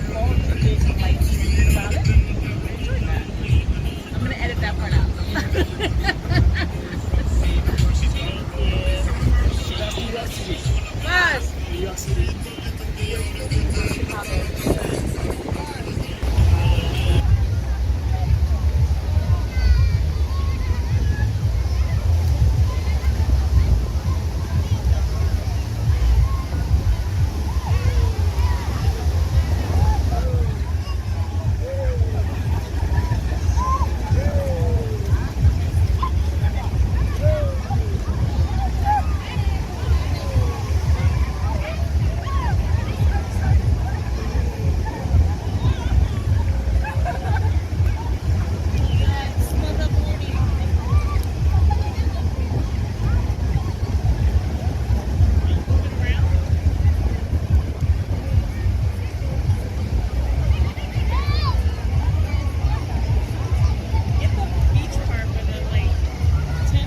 felt a bit like about it. I enjoyed that. I'm gonna edit that part out. New York City. Guys, New York City. get the beach part for the like 10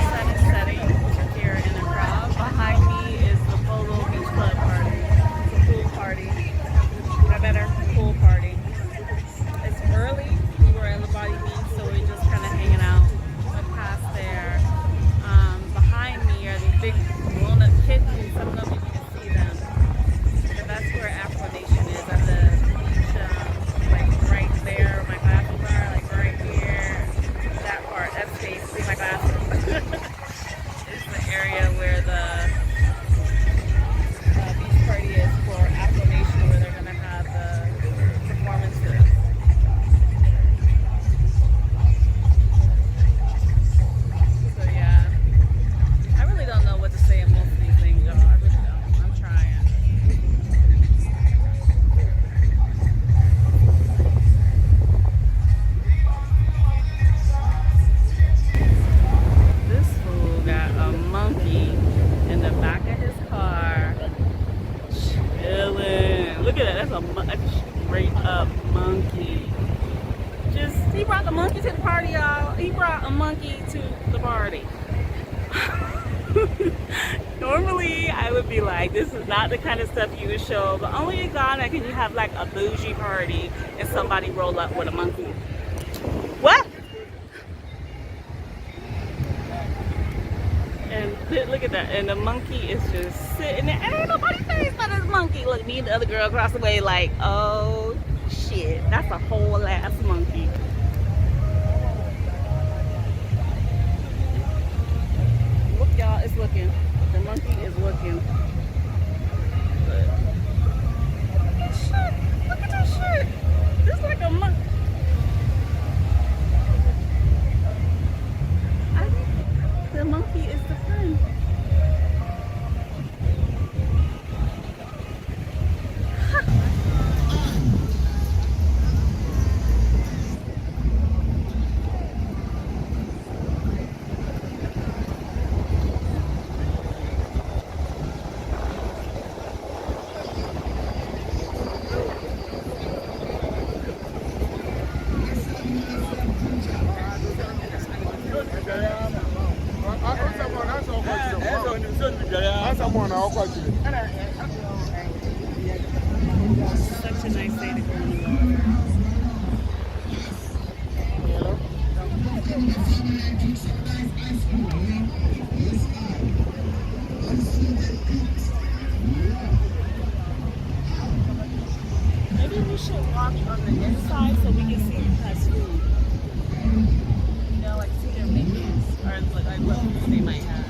Sun is setting here in Accra. Behind me is the Polo Beach Club party. It's a pool party. I better pool party. It's early. We were at Labadi Beach, so we're just kind of hanging out. Went past there. Behind me are these big grown-up kittens. I don't know if you can see them. But that's where Afro Nation is at the beach, like right there. My glasses are like right here. That part. That's basically my glasses. It's the area where the beach party is for Afro Nation, where they're gonna have the performances. So yeah, I really don't know what to say in most of these things, y'all. I really don't. I'm trying. This fool got a monkey in the back of his car, chilling. Look at that. That's a straight up monkey. He brought the monkey to the party, y'all. He brought a monkey to the party. Normally, I would be like, this is not the kind of stuff you would show, but only in Ghana can you have like a bougie party and somebody roll up with a monkey. What? And look at that. And the monkey is just sitting there. And ain't nobody face but this monkey. Look, me and the other girl across the way like, oh shit. That's a whole ass monkey. Look, y'all, it's looking. The monkey is looking. Shit. Look at that shit. This is like a monkey. I think the monkey is the friend. Such a nice day to go to New York. Maybe we should walk on the inside so we can see who has food. You know, like see their menus or like what food they might have.